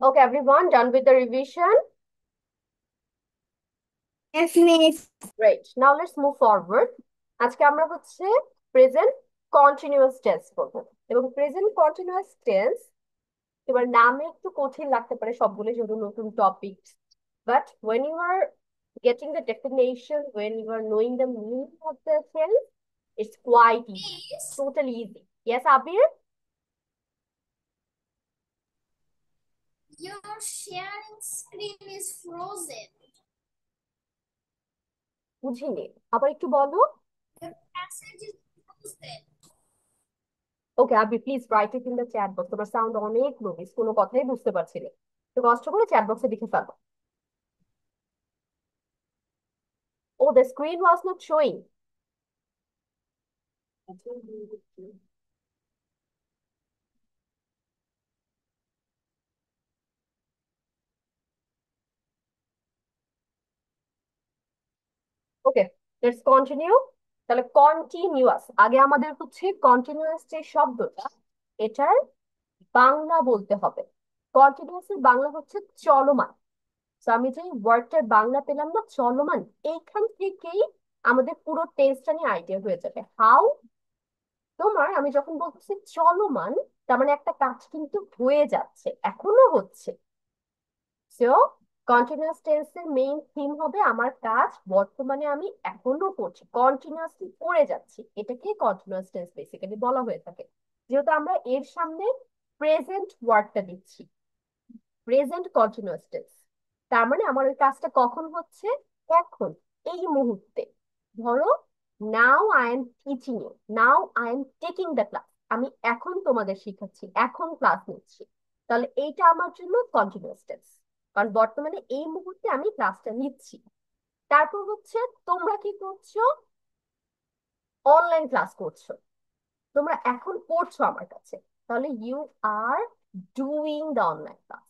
Okay, everyone, done with the revision? Yes, miss. Great. Now let's move forward. আজকে আমরা হচ্ছে present continuous tense করব এবং present continuous tense এবার নামে একটু কঠিন লাগতে পারে সবগুলো যেহেতু নতুন topic, but when you are getting the definition, when you are knowing the meaning of the sentence, it's quite easy, Miss, totally easy. Yes, Abir? your sharing screen is frozen. বুঝিনি, আবার একটু বলো। Your passage is frozen. ওকে আবি, please write it in the chat box. তোমার sound অনেক লো, কোনো কথাই বুঝতে পারছি না। তো কষ্ট করে চ্যাট বক্সে লিখে ফেলো। Oh, the screen was not showing. Okay, let's continue. তাহলে কন্টিনিউয়াস, আগে আমাদের হচ্ছে কন্টিনিউয়াস যে শব্দটা, এটার বাংলা বলতে হবে। কন্টিনিউয়াস এর বাংলা হচ্ছে চলমান। তো আমি যে ওয়ার্ডটার বাংলা পেলাম না, চলমান, এইখান থেকেই আমাদের পুরো টেন্সটা নিয়ে আইডিয়া হয়ে যাবে। হাউ, তোমার আমি যখন বলতেছি চলমান, তার মানে একটা কাজ কিন্তু হয়ে যাচ্ছে, এখনো হচ্ছে। সো কন্টিনিউয়াস টেন্সের মেইন থিম হবে আমার কাজ বর্তমানে আমি এখনো করছি, কন্টিনিউয়াসলি করে যাচ্ছি, এটাকে কন্টিনিউয়াস টেন্স বেসিক্যালি বলা হয়ে থাকে। যেহেতু আমরা এর সামনে প্রেজেন্ট ওয়ার্ডটা দিচ্ছি, প্রেজেন্ট কন্টিনিউয়াস টেন্স, তার মানে আমার ওই কাজটা কখন হচ্ছে, এখন, এই মুহূর্তে। ধরো, now I am teaching you, now I am taking the class, আমি এখন তোমাদের শিখাচ্ছি, এখন ক্লাস নিচ্ছি। তাহলে এইটা আমার জন্য কন্টিনিউয়াস টেন্স, কারণ বর্তমানে এই মুহূর্তে আমি ক্লাসটা নিচ্ছি। তারপর হচ্ছে তোমরা কি করছো, অনলাইন ক্লাস করছো, তোমরা এখন পড়ছো আমার কাছে, তাহলে you are doing the online class,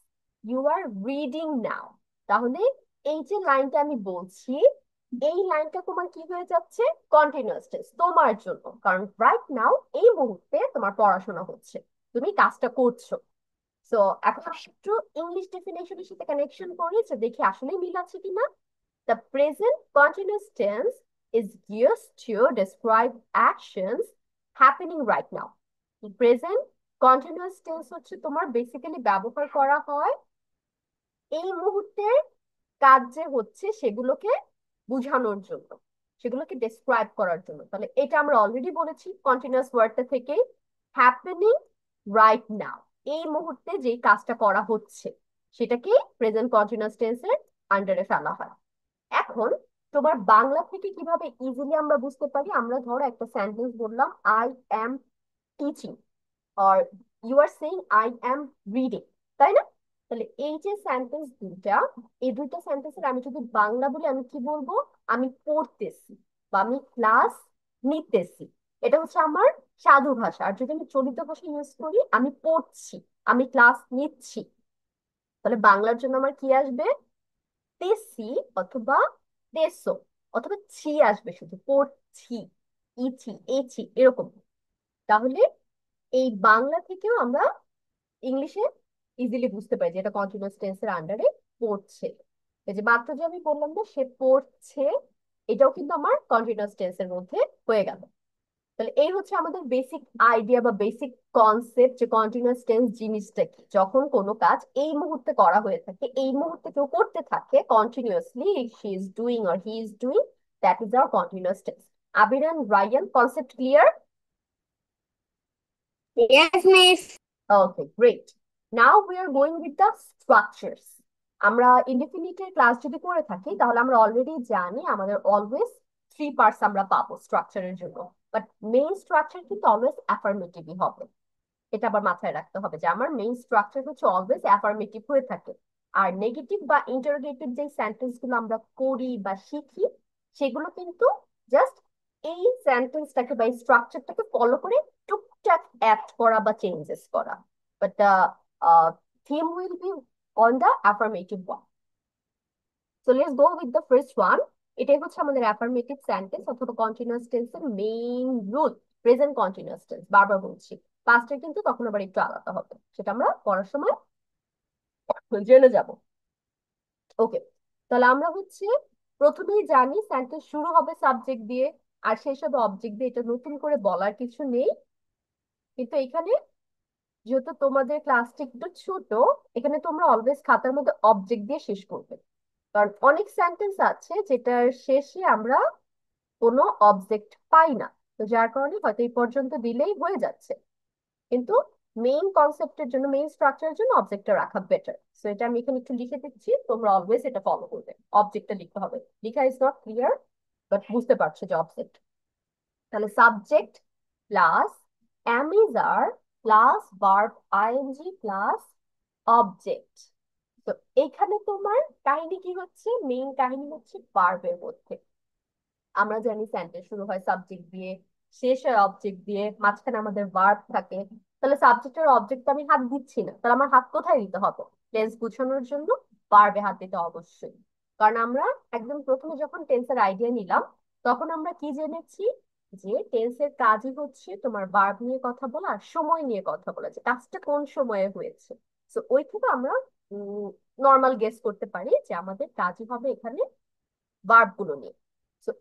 you are reading now. তাহলে এই যে লাইনটা আমি বলছি, এই লাইনটা তোমার কি হয়ে যাচ্ছে, কন্টিনিউয়াস টেন্স তোমার জন্য, কারণ রাইট নাও, এই মুহূর্তে তোমার পড়াশোনা হচ্ছে, তুমি কাজটা করছো। সো এখন আমি একটু ইংলিশ ডেফিনেশনের সাথে কানেকশন করি যে দেখি আসলে মিল আছে কিনা। The present continuous tense is used to describe actions happening right now. The present continuous tense হচ্ছে তোমার বেসিক্যালি ব্যবহার করা হয় এই মুহূর্তের কাজ যে হচ্ছে সেগুলোকে বোঝানোর জন্য, সেগুলোকে ডেসক্রাইব করার জন্য। তাহলে এটা আমরা অলরেডি বলেছি কন্টিনিউয়াস ওয়ার্ডটা থেকেই, হ্যাপেনিং রাইট নাও, এই মুহূর্তে যেই কাজটা করা হচ্ছে সেটাকে প্রেজেন্ট কন্টিনিউয়াস টেন্সের আন্ডারে ফেলা হয়। এখন তোমার বাংলা থেকে কিভাবে ইজিলি আমরা বুঝতে পারি, আমরা ধরো একটা সেন্টেন্স বললাম, I am teaching, or you are saying I am reading, তাই না? তাহলে এই যে সেন্টেন্স দুইটা, এই দুইটা সেন্টেন্সের আমি যদি বাংলা বলি আমি কি বলবো, আমি পড়তেছি বা আমি ক্লাস নিতেছি। এটা হচ্ছে আমার সাধু ভাষা। আর যদি আমি চলিত ভাষা ইউজ করি, আমি পড়ছি, আমি ক্লাস নিচ্ছি, তাহলে বাংলার জন্য আমার কি আসবে, তেসি অথবা তেসো অথবা ছি আসবে, শুধু পড়ছি, ইছি এছি এরকম। তাহলে এই বাংলা থেকেও আমরা ইংলিশে ইজিলি বুঝতে পারি যে এটা কন্টিনিউয়াস টেন্সের আন্ডারে পড়ছে। এই যে মাত্র যে আমি বললাম না সে পড়ছে, এটাও কিন্তু আমার কন্টিনিউয়াস টেন্সের মধ্যে হয়ে গেল। তাহলে এই হচ্ছে আমাদের বেসিক আইডিয়া বা বেসিক কনসেপ্ট যে কন্টিনিউয়াস টেন্স জিনিসটা কি। যখন কোনো কাজ এই মুহূর্তে করা হয়ে থাকে, এই মুহূর্তে কেউ করতে থাকে continuously, she is doing or he is doing, that is our continuous tense. Abir and Rayan, concept clear? Yes, miss. Okay, great. Now we are going with the structures. আমরা ইনডেফিনিটের ক্লাস যদি করে থাকি তাহলে আমরা অলরেডি জানি আমাদের অলওয়েজ থ্রি পার্টস আমরা পাবো স্ট্রাকচারের জন্য, বাট মেইন স্ট্রাকচার কিন্তু অলওয়েজ অ্যাফার্মেটিভই হবে। এটা আবার মাথায় রাখতে হবে যে আমার মেইন স্ট্রাকচার হচ্ছে অলওয়েজ অ্যাফার্মেটিভ হয়ে থাকে। আর নেগেটিভ বা ইন্টারোগেটিভ যে সেন্টেন্স গুলো আমরা করি বা শিখি, সেগুলো কিন্তু জাস্ট এই সেন্টেন্সটাকে বা স্ট্রাকচারটাকে ফলো করে টুকটাক অ্যাড করা বা চেঞ্জেস করা, but the theme will be on the affirmative one. So let's go with the first one. এটাই হচ্ছে আমাদের অ্যাফার্মেটিভ সেন্টেন্স অথবা কন্টিনিউয়াস টেন্সের main rule. Present continuous tense, বারবার বলছি, পাস্টে কিন্তু তখন আবার একটু আলাদা হবে, সেটা আমরা পড়ার সময় জেনে যাব। ওকে, তাহলে আমরা হচ্ছে প্রথমেই জানি সেন্টেন্স শুরু হবে সাবজেক্ট দিয়ে আর শেষ হবে অবজেক্ট দিয়ে, এটা নতুন করে বলার কিছু নেই। কিন্তু এখানে যেহেতু তোমাদের ক্লাসটা একটু ছোট, এখানে তোমরা অলওয়েজ খাতার মধ্যে অবজেক্ট দিয়ে শেষ করবে, কারণ অনেক সেন্টেন্স আছে যেটার শেষে আমরা কোনো অবজেক্ট পাই না। তো যার কারণে হয়তো এই পর্যন্ত দিলেই হয়ে যাচ্ছে, কিন্তু মেইন কনসেপ্টের জন্য, মেইন স্ট্রাকচারের জন্য অবজেক্টটা রাখা বেটার। সো এটা আমি এখানে একটু লিখে দিচ্ছি, তোমরা অলওয়েজ এটা ফলো করবে। অবজেক্টটা লিখতে হবে, লিখা ইজ নট ক্লিয়ার, বাট বুঝতে পারছো যে অবজেক্ট। তাহলে subject plus am is are plus verb ING plus object. তো এখানে তোমার কাহিনী কি হচ্ছে, মেইন কাহিনী হচ্ছে ভার্বের মধ্যে। আমরা জানি সেন্টেন্স শুরু হয় সাবজেক্ট দিয়ে, শেষ হয় অবজেক্ট দিয়ে, মাঝখানে আমাদের ভার্ব থাকে। তাহলে সাবজেক্ট আর অবজেক্ট আমি হাত দিচ্ছি না, তাহলে আমার হাত কোথায় দিতে হবে? টেন্স বোঝানোর জন্য ভার্বে হাত দিতে অবশ্যই। কারণ আমরা একদম প্রথমে যখন টেন্সের আইডিয়া নিলাম, তখন আমরা কি জেনেছি যে টেন্সের কাজই হচ্ছে তোমার ভার্ব নিয়ে কথা বলা আর সময় নিয়ে কথা বলা, যে কাজটা কোন সময়ে হয়েছে। তো ওই থেকে আমরা নর্মাল গেস করতে পারি যে আমাদের কাজই হবে এখানে ভার্ব গুলো নিয়ে। So,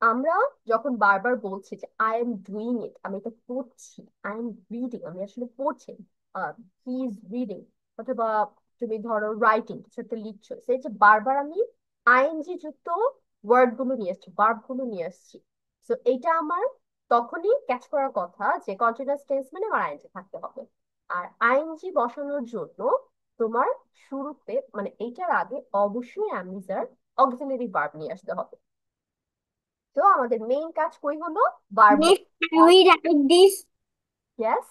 আমরা যখন বারবার বলছি যে আই এম ডুইং ইট, আমি এটা করছি, আই এম রিডিং, আমি আসলে পড়ছি, হি ইজ রিডিং, অথবা তুমি ধরো রাইটিং, কিছু একটা লিখছো, সেই যে বারবার আমি আইএনজি যুক্ত ওয়ার্ড গুলো নিয়ে আসছি, ভার্ব গুলো নিয়ে আসছি। তো এইটা আমার তখনই ক্যাচ করার কথা যে কন্টিনিউয়াস টেন্স মানে আমার আইএনজি থাকতে হবে। আর আইএনজি বসানোর জন্য তোমার শুরুতে মানে এইটার আগে অবশ্যই অ্যামিজার অক্সিলারি ভার্ব নিয়ে আসতে হবে। তো আমাদের মেইন কাজ কই হলো? Verb. Miss, can we write this? Yes.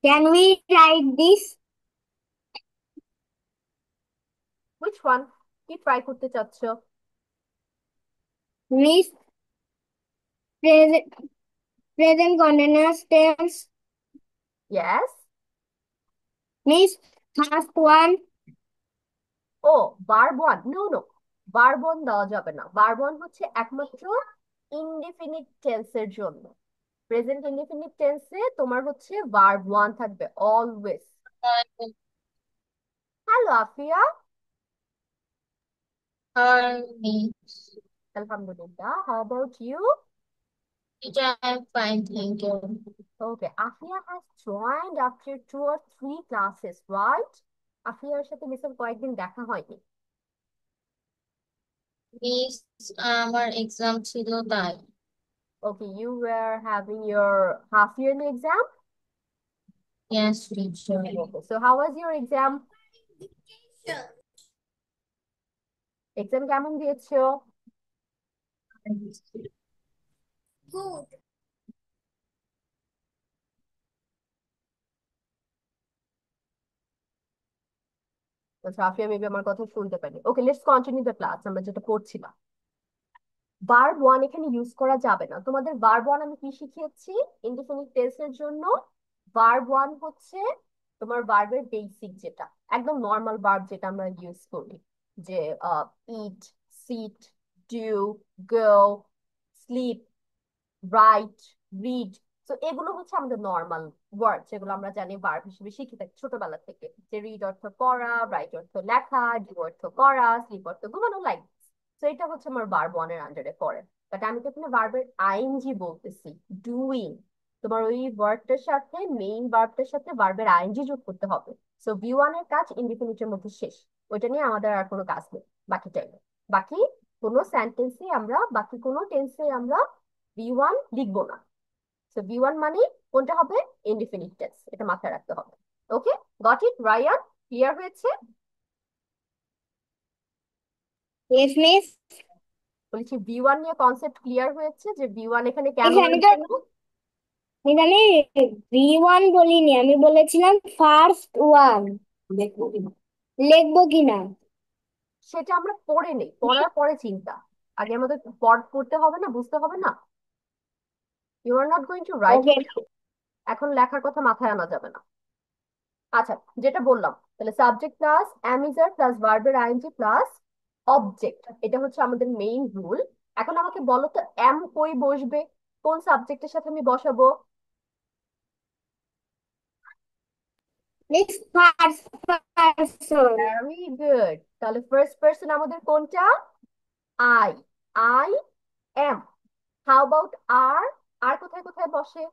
Can we write this? Which one? কি ট্রাই করতে চাচ্ছ? Miss, present, present continuous tense. Yes. Miss, first one. Oh, verb one, no no, verb one দেওয়া যাবে না। Verb one হচ্ছে একমাত্র indefinite টেন্সের জন্য। প্রেজেন্ট ইনডিফিনিট টেন্সে তোমার হচ্ছে ভার্ব ওয়ান থাকবে অলওয়েজ। হ্যালো আফিয়া। Harmony. আলহামদুলিল্লাহ, how about you? Teacher, I'm fine, thank you. Okay, Afia has joined after 2 or 3 classes, right? আফিয়ার সাথে মিসের কয়েকদিন দেখা হয়নি। মিস, আমার এক্সাম ছিল তাই। Okay, you were having your half yearly exam. Yes, teacher. Okay, so how was your exam? Exam কেমন দিয়েছো? Good. আচ্ছা, আফিয়া মেবি আমার কথা শুনতে পারেনি। ওকে, লেটস কন্টিনিউ দ্য ক্লাস, আমরা যেটা পড়ছিলাম। ভার্ব ওয়ান এখানে ইউজ করা যাবে না। তোমাদের ভার্ব ওয়ান আমি কি শিখিয়েছি ইনডিফিনিট টেন্সের জন্য? ভার্ব ওয়ান হচ্ছে তোমার ভার্বের বেসিক, যেটা একদম নর্মাল ভার্ব যেটা আমরা ইউজ করি, যে eat, sit, do, go, sleep, write, read. তো এগুলো হচ্ছে আমাদের নর্মাল ওয়ার্ড, যেগুলো আমরা জানি ভার্ব হিসেবে শিখে থাকি ছোটবেলা থেকে, যে রিড অর্থ পড়া, রাইট অর্থ লেখা, ডু অর্থ করা, স্লিপ অর্থ ঘুমানো, লাইক। তো এটা হচ্ছে আমার ভার্ব ওয়ান এর আন্ডারে পড়ে। বাট আমি তো এখানে ভার্বের আইএনজি বলতেছি, ডুইং। তোমার ওই ওয়ার্ডটার সাথে, মেইন ভার্বটার সাথে ভার্বের আইএনজি যোগ করতে হবে। সো বি ওয়ান এর কাজ ইনডিফিনিটের মধ্যে শেষ, ওইটা নিয়ে আমাদের আর কোনো কাজ নেই বাকি টাইমে। বাকি কোনো সেন্টেন্সে আমরা, বাকি কোনো টেন্সে আমরা বি ওয়ান লিখবো না। সো বি ওয়ান মানে কোনটা হবে? ইনডিফিনিট টেন্স, এটা মাথায় রাখতে হবে। ওকে, গট ইট রায়ান? ক্লিয়ার হয়েছে? Yes, miss. বলেছি বি ওয়ান নিয়ে কনসেপ্ট ক্লিয়ার হয়েছে, যে বি ওয়ান এখানে কেন Miss, আমি তো আসবে না? মিস আমি V1 বলিনি, আমি বলেছিলাম ফার্স্ট ওয়ান। লিখবো কিনা? সেটা আমরা পড়ে নেই, পড়ার পরে চিন্তা। আগে আমাদের পড় পড়তে হবে না, বুঝতে হবে না? You are not going to write okay. Eat. এখন লেখার কথা মাথায় আনা যাবে না। আচ্ছা, যেটা বললাম, তাহলে সাবজেক্ট প্লাস অ্যামিজার প্লাস ভার্বের আইএনজি প্লাস অবজেক্ট, এটা হচ্ছে আমাদের মেইন রুল। এখন আমাকে বলো তো, এম কই বসবে? কোন সাবজেক্টের সাথে আমি বসাবো? Miss first person. Very good. তাহলে ফার্স্ট পার্সন আমাদের কোনটা? I. I am. How about are? Are কোথায় কোথায় বসে?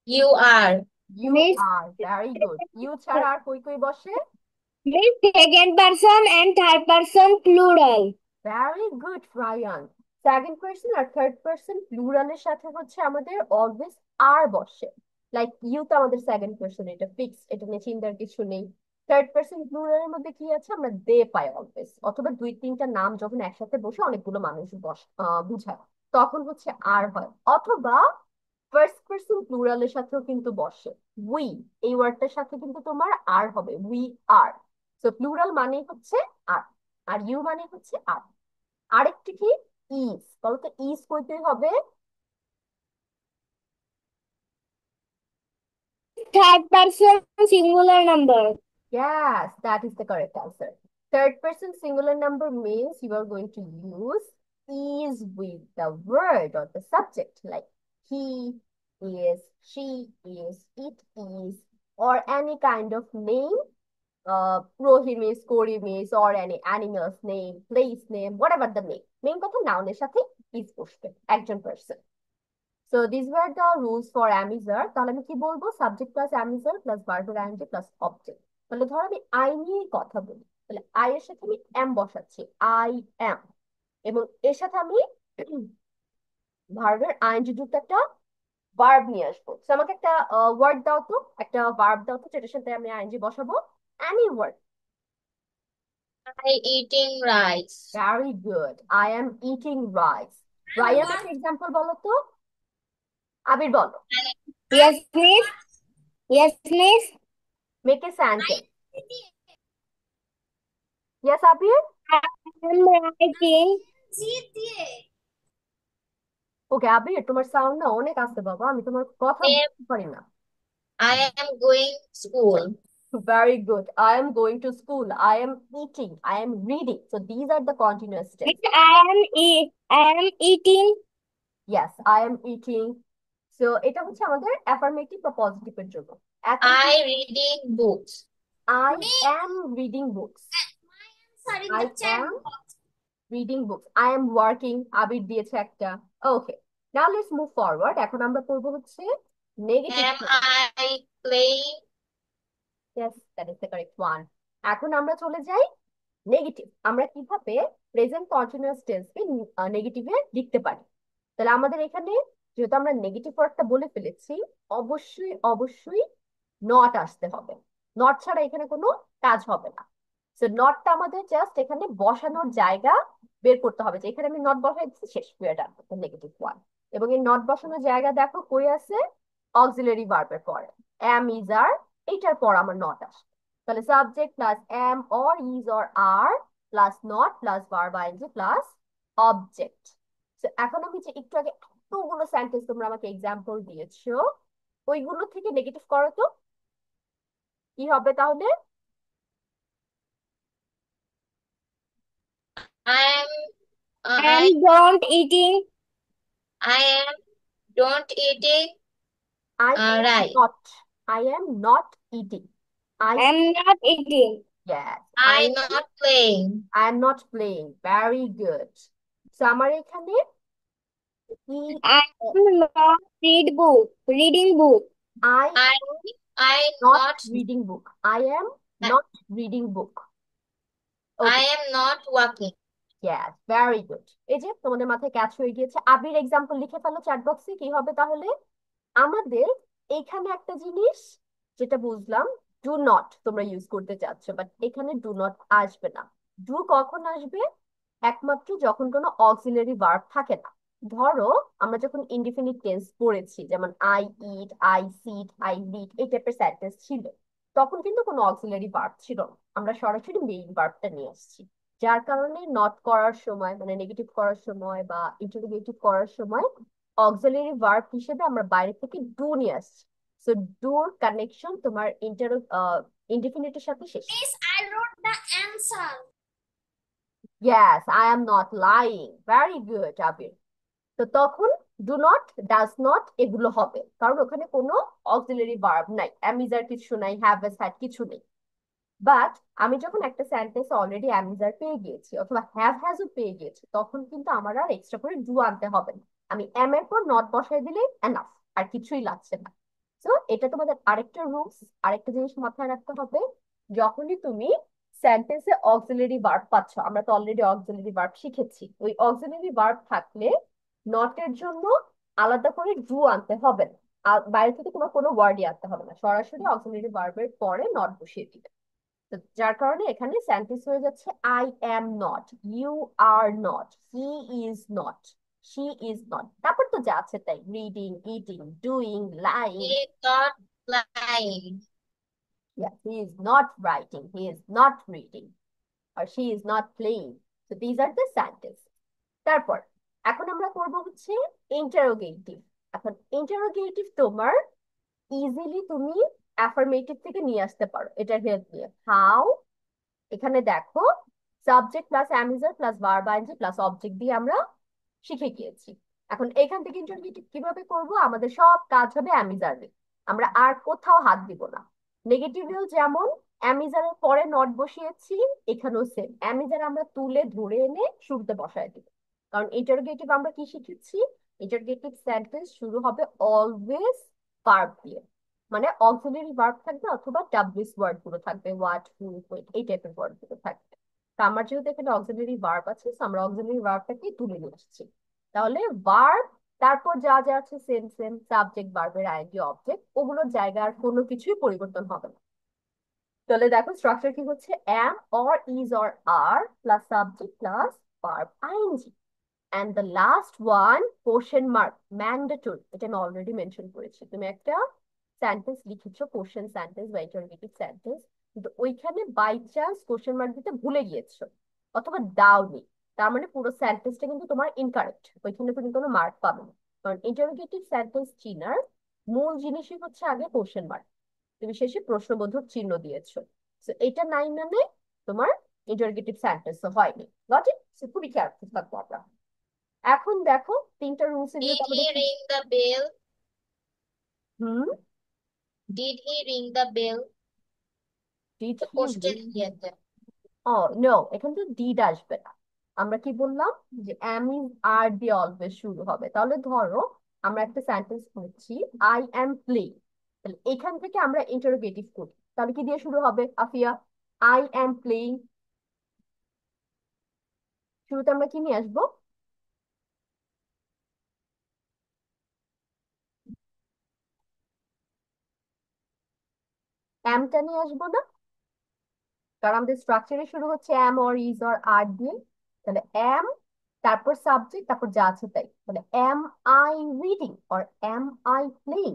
You are. You Miss are. Very good. You ছাড়া আর কই কই বসে? Miss second person and third person plural. Very good Rayan. Second person আর থার্ড পার্সন প্লুরালের সাথে হচ্ছে আমাদের অলওয়েজ আর বসে। লাইক ইউ তো আমাদের সেকেন্ড পার্সন, এটা ফিক্স, এটা নিয়ে চিন্তার কিছু নেই। থার্ড পার্সন প্লুরালের মধ্যে কি আছে? আমরা দে পাই অলওয়েজ, অথবা দুই তিনটা নাম যখন একসাথে বসে অনেকগুলো মানুষ বুঝায়, তখন হচ্ছে আর হয়। অথবা ফার্স্ট পার্সন প্লুরালের সাথেও কিন্তু বসে। উই, এই ওয়ার্ডটার সাথে কিন্তু তোমার আর হবে, উই আর। তো প্লুরাল মানে হচ্ছে আর, আর ইউ মানে হচ্ছে আর। আরেকটি কি? ইজ। বলতো ইজ কইতে হবে? Third person singular number. Yes, that is the correct answer. Third person singular number means you are going to use is with the word or the subject, like he is, she is, it is, or any kind of name. Prohimis, Korimis, or any animal's name, place name, whatever the name. Main কথা noun এর সাথে is বসবে, একজন person. So these were the rules for amizar. তাহলে আমি কি বলবো? Subject plus amizar plus ভার্বের ing প্লাস অবজেক্ট। তাহলে ধরো আমি আই নিয়ে কথা বলি, তাহলে আই এর সাথে আমি এম বসাচ্ছি, আই এম, এবং এর সাথে আমি ভার্বের আইএনজি যুক্ত একটা ভার্ব নিয়ে আসবো। তো আমাকে একটা ওয়ার্ড দাও তো, একটা ভার্ব দাও তো যেটার সাথে আমি আইএনজি বসাবো। Any word. I eating rice. Very good. I am eating rice. Rayan একটা এক্সাম্পল বলো তো। আবির বলো। Yes, miss. Yes, miss. Make a sentence. Yes Abir. I'm writing. Okay Abir, তোমার সাউন্ড না অনেক আসছে বাবা, আমি তোমার কথা I am, বুঝতে পারি না। I am going school. Very good. I am going to school, I am eating, I am reading. So these are the continuous tense. Miss, I am eating. Yes, I am eating. So এটা হচ্ছে আমাদের affirmative বা positive এর জন্য। এখন I reading books. I am reading books, I am reading books, I am working, Abir দিয়েছে একটা। Okay, now let's move forward. এখন আমরা করবো হচ্ছে negative. Am I playing? Yes, that is the correct one. এখন আমরা চলে যাই নেগেটিভ। আমরা কিভাবে প্রেজেন্ট কন্টিনিউয়াস টেন্সকে নেগেটিভে লিখতে পারি। তাহলে আমাদের এখানে যেহেতু আমরা নেগেটিভ ওয়ার্ডটা বলে ফেলেছি, অবশ্যই অবশ্যই নট আসতে হবে। নট ছাড়া এখানে কোনো কাজ হবে না। সো নটটা আমাদের জাস্ট এখানে বসানোর জায়গা বের করতে হবে, যে এখানে আমি নট বসাই দিচ্ছি, শেষ, we done with negative one. এবং এই নট বসানোর জায়গা দেখো কই আছে? অক্সিলারি ভার্বের পরে এম ইজ আর, এইটার পর আমার নট আসে। তাহলে subject plus am or is or are plus not plus verb ING plus object. এখন আমি যে একটু আগে এতগুলো সেন্টেন্স তোমরা আমাকে এক্সাম্পল দিয়েছো, ওইগুলো থেকে নেগেটিভ করো তো, কি হবে তাহলে? I am, I, And don't eating. I am don't eating I am rice. not. I am not eating. I I'm not eating. yes. I not playing. I am not playing. Very good. So আমার এখানে কি? I'm not reading book. I I, I not not, reading book. I am I not reading book. Okay. am not walking. Yes, very good. এই যে তোমাদের মাথায় catch হয়ে গিয়েছে। আবির example লিখে ফেলো চ্যাট বক্সে, কি হবে তাহলে? আমাদের এইখানে একটা জিনিস যেটা বুঝলাম, ডু নট তোমরা ইউজ করতে চাচ্ছ, বাট এখানে ডু নট আসবে না। ডু কখন আসবে? একমাত্র যখন কোনো অক্সিলারি ভার্ব থাকে না। ধরো আমরা যখন ইনডিফিনিট টেন্স পড়েছি, যেমন I eat, I sit, I read, এই টাইপের সেন্টেন্স ছিল, তখন কিন্তু কোনো অক্সিলারি ভার্ব ছিল না, আমরা সরাসরি মেইন ভার্বটা নিয়ে আসছি। যার কারণে নট করার সময়, মানে নেগেটিভ করার সময় বা ইন্টারোগেটিভ করার সময় অক্সিলারি ভার্ব হিসেবে আমরা বাইরে থেকে ডু নিয়ে আসছি। সো ডুর কানেকশন তোমার ইনডিফিনিটের সাথে শেষ। Miss, I wrote the answer. Yes, I am not lying. Very good, Abir. তো তখন ডু নট, ডাজ নট এগুলো হবে, কারণ ওখানে কোনো অক্সিলারি ভার্ব নাই, অ্যামিজার কিছু নাই, হ্যাভ এস হ্যাড কিছু নেই। বাট আমি যখন একটা সেন্টেন্স অলরেডি অ্যামিজার পেয়ে গিয়েছি অথবা হ্যাভ হ্যাজও পেয়ে গিয়েছি, তখন কিন্তু আমার আর এক্সট্রা করে ডু আনতে হবে না। আমি এম এর পর নট বসাই দিলেই এনাফ, আর কিছুই লাগছে না। তো এটা তোমাদের আরেকটা রুলস, আরেকটা জিনিস মাথায় রাখতে হবে। যখনই তুমি সেন্টেন্সে অক্সিলারি ভার্ব পাচ্ছ, আমরা তো অলরেডি অক্সিলারি ভার্ব শিখেছি, ওই অক্সিলারি ভার্ব থাকলে নটের জন্য আলাদা করে ডু আনতে হবে না। আর বাইরে থেকে তোমার কোনো ওয়ার্ডই আনতে হবে না, সরাসরি অক্সিলারি ভার্বের পরে নট বসিয়ে দিবে। তো যার কারণে এখানে সেন্টেন্স হয়ে যাচ্ছে I am not, you are not, he is not, she is not. তারপর তো যা আছে তাই, reading, eating, doing, lying. He is not lying. Yeah, he is not writing, he is not reading, or she is not playing. So these are the sentences. তারপর এখন আমরা করব হচ্ছে ইন্টারোগেটিভ। এখন ইন্টারোগেটিভ তোমার ইজিলি তুমি অ্যাফার্মেটিভ থেকে নিয়ে আসতে পারো এটার হেল্প নিয়ে। হাউ? এখানে দেখো, subject plus am is are plus verb ING plus object দিয়ে আমরা শিখে গিয়েছি। এখন এখান থেকে ইন্টারোগেটিভ কিভাবে করব? আমাদের সব কাজ হবে অ্যামিজারে, আমরা আর কোথাও হাত দিব না। নেগেটিভেও যেমন অ্যামিজারের পরে নট বসিয়েছি, এখানেও সেম, অ্যামিজার আমরা তুলে ধরে এনে শুরুতে বসায় দিব। কারণ ইন্টারোগেটিভ আমরা কি শিখেছি? ইন্টারোগেটিভ সেন্টেন্স শুরু হবে অলওয়েজ ভার্ব দিয়ে, মানে অক্সিলারি ভার্ব থাকবে অথবা ডাব্লিউএস ওয়ার্ড গুলো থাকবে, হোয়াট, হু, হুইট, এই টাইপের ওয়ার্ড গুলো থাকবে। তো আমার যেহেতু এখানে অক্সিলারি ভার্ব আছে, so আমরা অক্সিলারি ভার্বটাকে তুলে নিয়ে আসছি। তাহলে ভার্ব, তারপর যা যা আছে সেম সেম, সাবজেক্ট, ভার্বের আইএনজি, অবজেক্ট, ওগুলোর জায়গার কোনো কিছুই পরিবর্তন হবে না। তাহলে দেখো স্ট্রাকচার কি হচ্ছে, am or is or are plus subject plus verb ING, and the last one question mark, mandatory, এটা আমি অলরেডি মেনশন করেছি। তুমি একটা সেন্টেন্স লিখেছো, কোশ্চেন সেন্টেন্স বা ইন্টারোগেটিভ সেন্টেন্স, কিন্তু ওইখানে বাই চান্স কোশ্চেন মার্ক দিতে ভুলে গিয়েছো অথবা দাওনি, তার মানে পুরো সেন্টেন্সটা কিন্তু তোমার ইনকারেক্ট, ওইখানে তুমি কোনো মার্ক পাবে না। কারণ ইন্টারোগেটিভ সেন্টেন্স চিনার মূল জিনিসই হচ্ছে আগে কোশ্চেন মার্ক, তুমি শেষে প্রশ্নবোধক চিহ্ন দিয়েছো। তো এটা নাই মানে তোমার ইন্টারোগেটিভ সেন্টেন্স হয়নি। Got it? খুবই কেয়ারফুল থাকবো আমরা। এখন দেখো তিনটা রুলস এগুলো Did তো আমাদের he ring the bell? Hmm, Did he ring the bell? Did তো হি কোশ্চেন রিং? দিয়েছে। ও নো, এখানে তো ডিড আসবে না। আমরা কি বললাম যে এম ইজ আর দিয়ে অলওয়েজ শুরু হবে। তাহলে ধরো আমরা একটা সেন্টেন্স করছি, আই এম প্লেইং, তাহলে এখান থেকে আমরা ইন্টারোগেটিভ করি, তাহলে কি দিয়ে শুরু হবে আফিয়া? আই এম প্লেইং, শুরুতে আমরা কি নিয়ে আসবো? এমটা নিয়ে আসবো না? কারণ আমাদের স্ট্রাকচারে শুরু হচ্ছে এম অর ইজ অর আর দিয়ে। তাহলে এম, তারপর সাবজেক্ট, তারপর যা আছে তাই। তাহলে am I reading or am I playing,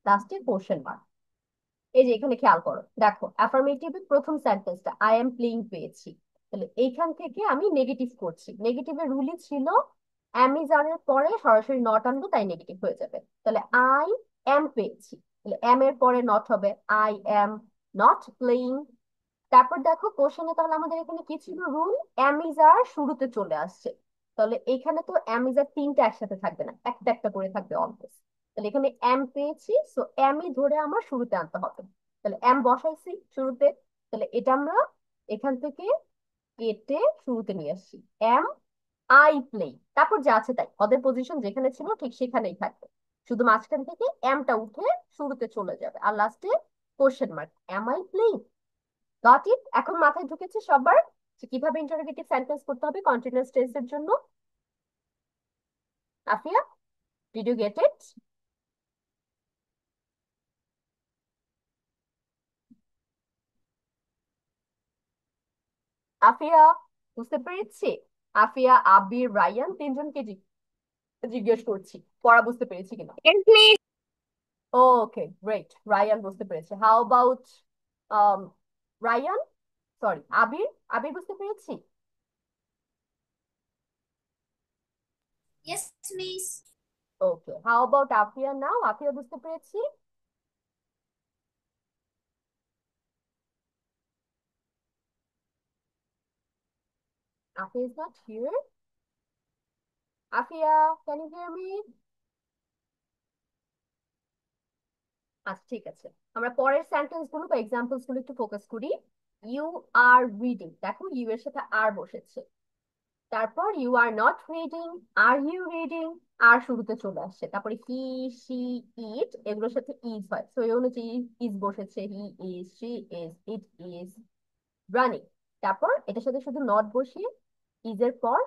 লাস্টে কোশ্চেন মার্ক। এই যে এখানে খেয়াল করো, দেখো অ্যাফার্মেটিভের প্রথম সেন্টেন্সটা আই এম প্লেইং পেয়েছি, তাহলে এইখান থেকে আমি নেগেটিভ করছি। নেগেটিভের রুলই ছিল অ্যামিজারের পরে সরাসরি নট আনবো, তাই নেগেটিভ হয়ে যাবে। তাহলে আই এম পেয়েছি, তাহলে এম এর পরে নট হবে, আই এম নট প্লেইং। তারপর দেখো কোশ্চেনে তাহলে আমাদের এখানে কি ছিল রুল? অ্যামিজার শুরুতে চলে আসছে, তাহলে এখানে তো অ্যামিজার তিনটা একসাথে থাকবে না, একটা একটা করে থাকবে অলওয়েজ। তাহলে এখানে এম পেয়েছি, সো এমই ধরে আমার শুরুতে আনতে হবে। তাহলে এম বসাইছি শুরুতে, তাহলে এটা আমরা এখান থেকে কেটে শুরুতে নিয়ে আসছি, এম আই প্লে, তারপর যা আছে তাই, ওদের পজিশন যেখানে ছিল ঠিক সেখানেই থাকবে, শুধু মাঝখান থেকে এমটা উঠে শুরুতে চলে যাবে, আর লাস্টে question mark, am I playing. Got it? এখন মাথায় ঢুকেছে সবার যে কিভাবে ইন্টারোগেটিভ সেন্টেন্স করতে হবে কন্টিনিউয়াস টেন্সের জন্য? Afia, did you get it? Afia, বুঝতে পেরেছি? আফিয়া, আবির, রায়ান, তিনজনকে জিজ্ঞেস করছি পড়া বুঝতে পেরেছি কিনা। Second, please. Okay great, Rayan বুঝতে পেরেছে। How about Rayan, sorry Abir, Abir বুঝতে পেরেছি? Yes, miss. Okay, how about Afia now, Afia বুঝতে পেরেছি? Afia is not here. Afia, can you hear me? আচ্ছা ঠিক আছে, আমরা পরের সেন্টেন্স গুলো বা এক্সাম্পলস গুলো একটু ফোকাস করি। ইউ আর রিডিং, দেখো ইউ এর সাথে আর বসেছে। তারপর you are not reading, are you reading, are শুরুতে চলে আসছে। তারপরে হি, শি, ইট এগুলোর সাথে ইজ হয়, তো এই অনুযায়ী ইজ বসেছে, he is, she is, it is running. তারপর এটার সাথে শুধু নট বসিয়ে ইজ এর পর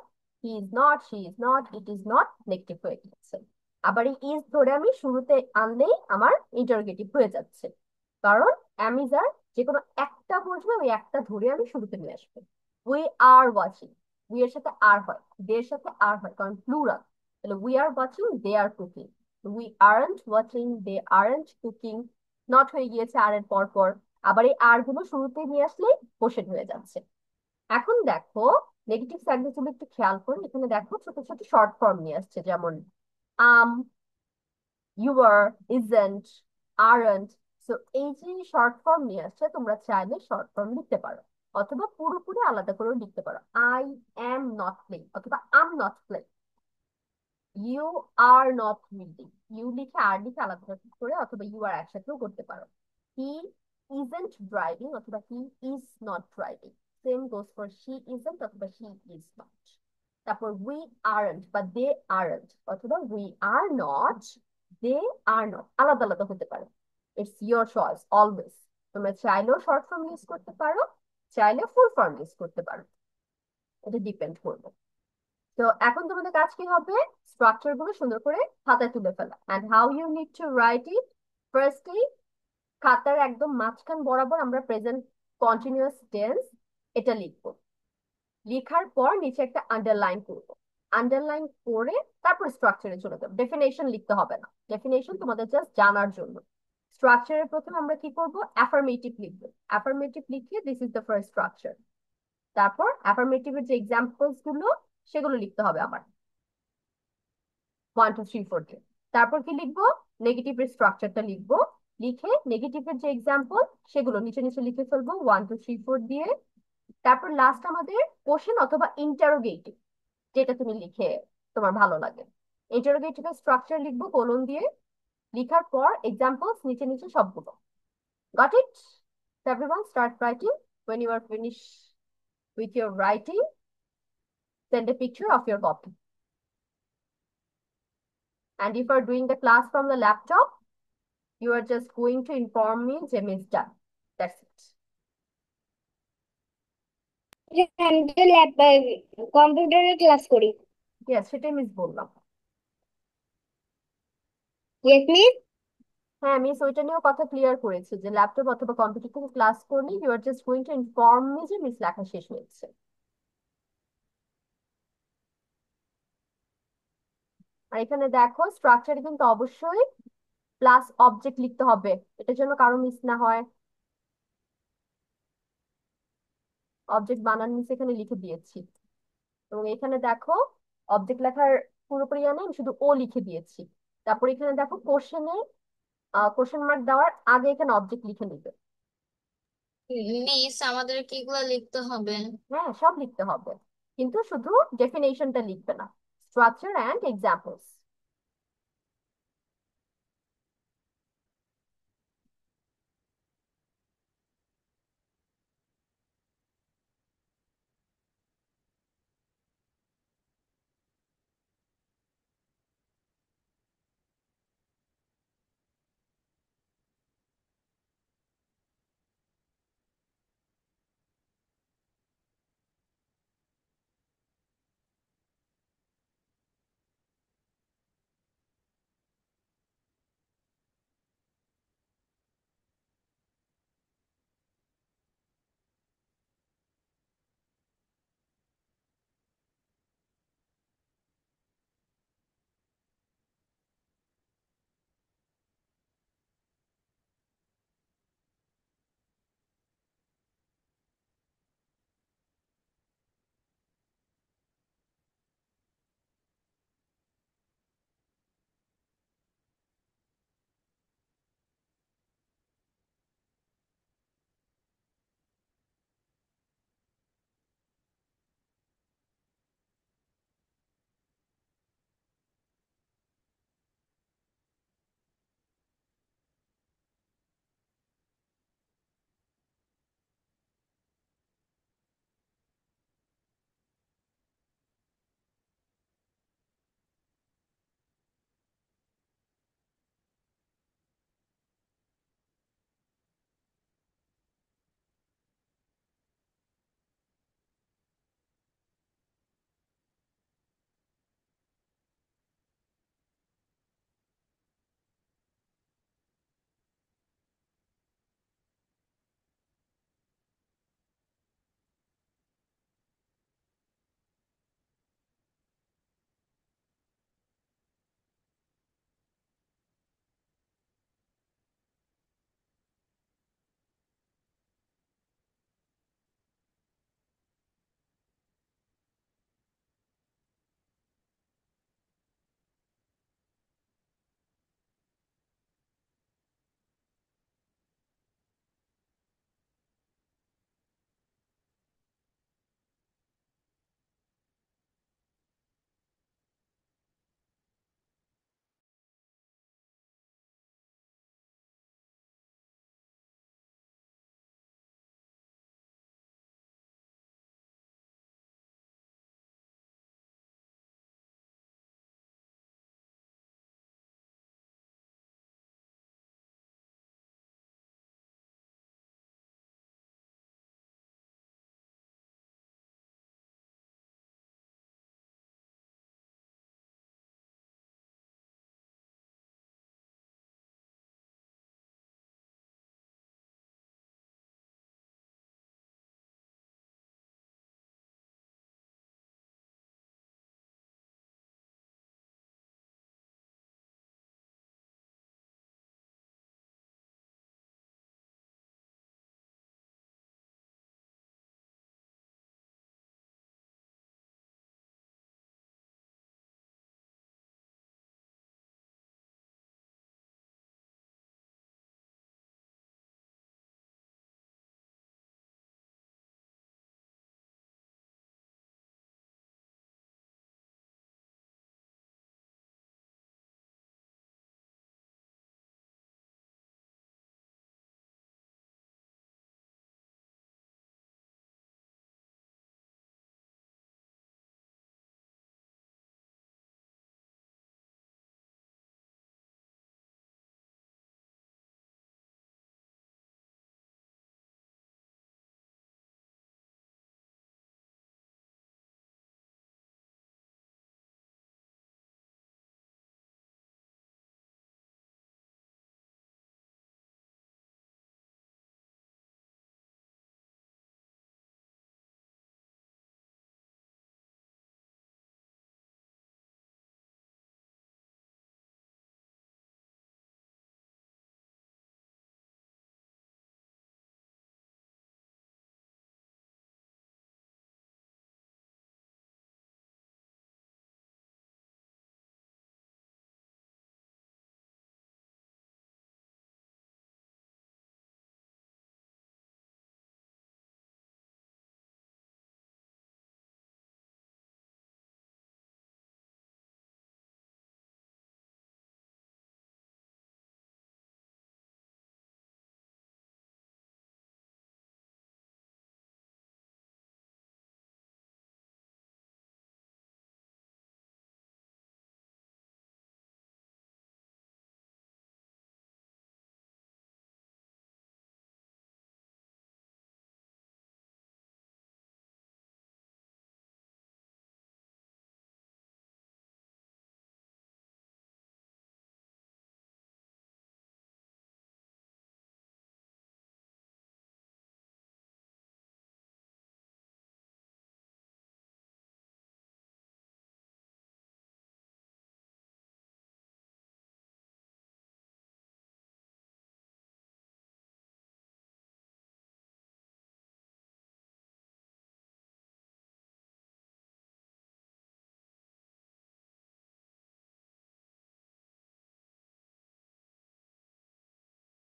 হি is not, she is not, it is not negative হয়ে গেছে। আবার এই ইজ ধরে আমি শুরুতে আনলেই আমার ইন্টারোগেটিভ হয়ে যাচ্ছে, কারণ অ্যামিজার যে কোনো একটা বসবে, ওই একটা ধরে আমি শুরুতে নিয়ে আসবো। উই আর ওয়াচিং, উই এর সাথে আর হয়, দে এর সাথে আর হয় কারণ প্লুরাল। তাহলে we are watching, they are cooking. We aren't watching, they aren't cooking, not হয়ে গিয়েছে আর এর পর পর। আবার এই আর গুলো শুরুতে নিয়ে আসলেই কোশেন হয়ে যাচ্ছে। এখন দেখো নেগেটিভ সেন্টেন্স গুলো একটু খেয়াল করুন, এখানে দেখো ছোট ছোট শর্ট ফর্ম নিয়ে আসছে, যেমন আম, ইউর, ইজেন্ট, আরন্ট। সো এই যে শর্ট ফর্ম নিয়ে আসছে, তোমরা চাইলে শর্ট ফর্ম লিখতে পারো, অথবা পুরোপুরি আলাদা করেও লিখতে পারো। আই এম নট প্লেইং অথবা am not playing. You are not reading, you লিখে আর লিখে আলাদা করে অথবা ইউ আর একসাথেও করতে পারো। হি ইজন্ট ড্রাইভিং অথবা he is not driving. Same goes for she isn't অথবা শি ইজ নট। তারপর উই আরন্ট বা দে আরন্ট অথবা we are not, they are not, আলাদা আলাদা হতে পারে। It's your choice always. তোমরা চাইলেও শর্ট ফর্ম ইউজ করতে পারো, চাইলে ফুল ফর্ম ইউজ করতে পারো, এটা ডিপেন্ড করবে। তো এখন তোমাদের কাজ কি হবে, স্ট্রাকচার গুলো সুন্দর করে খাতায় তুলে ফেলা। And how you need to write it, firstly খাতার একদম মাঝখান বরাবর আমরা প্রেজেন্ট কন্টিনিউয়াস টেন্স এটা লিখবো। লেখার পর নিচে একটা আন্ডারলাইন করবো। আন্ডারলাইন করে তারপর স্ট্রাকচারে চলে যাবো। ডেফিনেশন লিখতে হবে না, ডেফিনেশন তোমাদের জাস্ট জানার জন্য। স্ট্রাকচারের প্রথমে আমরা কি করব, অ্যাফার্মেটিভ লিখবো। অ্যাফার্মেটিভ লিখে this is the first structure. তারপর অ্যাফার্মেটিভের যে এক্সাম্পলস গুলো সেগুলো লিখতে হবে আমার 1 2 3 4 দিয়ে। তারপর কি লিখবো, নেগেটিভের স্ট্রাকচারটা লিখবো। লিখে নেগেটিভের যে এক্সাম্পল সেগুলো নিচে নিচে লিখে ফেলবো 1 2 3 4 দিয়ে। তারপর লাস্ট আমাদের কোশ্চেন অথবা ইন্টারোগেটিভ, যেটা তুমি লিখে তোমার ভালো লাগে। ইন্টারোগেটিভের স্ট্রাকচার লিখবো কোলন দিয়ে। লিখার পর এক্সাম্পলস নিচে নিচে সবগুলো। Got it? Everyone start writing. when you are finished with your writing, send a picture of your copy. And if you are doing the class from the laptop, you are just going to inform me Jem is done. That's it. আমি তো কম্পিউটারে class করি। Yes, সেটাই miss বললাম। Yes miss. হ্যাঁ, miss ওইটা নিয়েও কথা ক্লিয়ার করেছে যে ল্যাপটপ অথবা কম্পিউটার থেকে ক্লাস করলে you are just going to inform me যে মিস লেখা শেষ হয়েছে। আর এখানে দেখো স্ট্রাকচারে কিন্তু অবশ্যই প্লাস অবজেক্ট লিখতে হবে, এটার জন্য কারো মিস না হয়। অবজেক্ট বানান নিচে এখানে লিখে দিয়েছি। এবং এখানে দেখো অবজেক্ট লেখার পুরোপুরি আমি শুধু ও লিখে দিয়েছি। তারপর এখানে দেখো কোশ্চেনে কোশ্চেন মার্ক দেওয়ার আগে এখানে অবজেক্ট লিখে নিবে। মিস আমাদের কি এগুলো লিখতে হবে? হ্যাঁ, সব লিখতে হবে, কিন্তু শুধু ডেফিনেশনটা লিখবে না, structure and examples.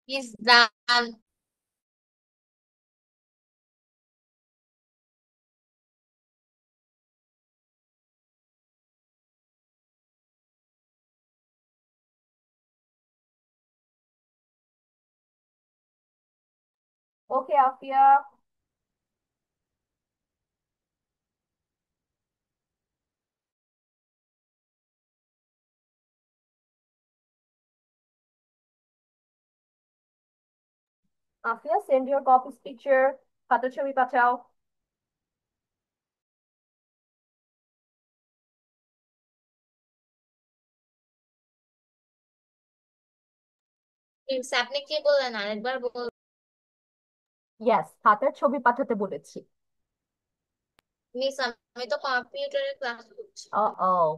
Is done. Okay, Afia. Afia, send your copies picture. খাতার ছবি পাঠাও। Miss, আপনি কি বললেন আরেকবার বল। ইয়েস, খাতার ছবি পাঠাতে বলেছি। মিস, আমি তো কম্পিউটারে ক্লাস করছি। Oh,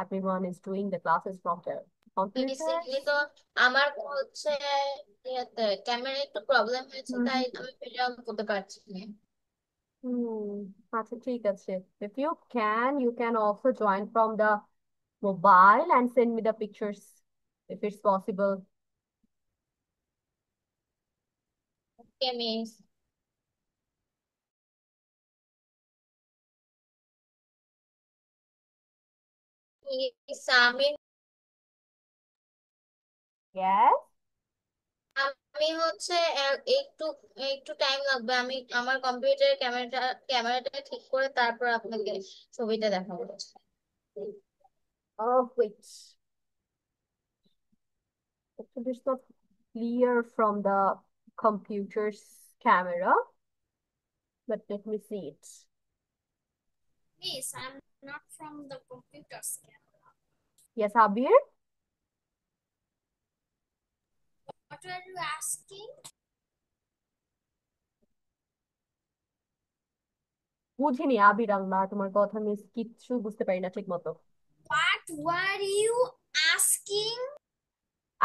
everyone is doing the classes from their recently computers. তো আমার হচ্ছে ইয়েতে ক্যামেরা একটু প্রবলেম হয়েছে, হুম তাই আমি ভিডিও অন করতে পারছি না। হুম, আচ্ছা ঠিক আছে। If you can, you can also join from the mobile and send me the pictures if it's possible. Okay miss. Miss, Yes. আমি হচ্ছে একটু একটু টাইম লাগবে, আমি আমার কম্পিউটারের ক্যামেরাটা ঠিক করে তারপর আপনাকে ছবিটা দেখাবো। Oh, wait. Actually, it's not clear from the computer's camera, but let me see it. Miss, I'm not from the computer scam. Yes, Abir? What were you asking? বুঝিনি আবির, আল্লাহ তোমার কথা মিস কিচ্ছু বুঝতে পারি না ঠিক মতো। What were you asking?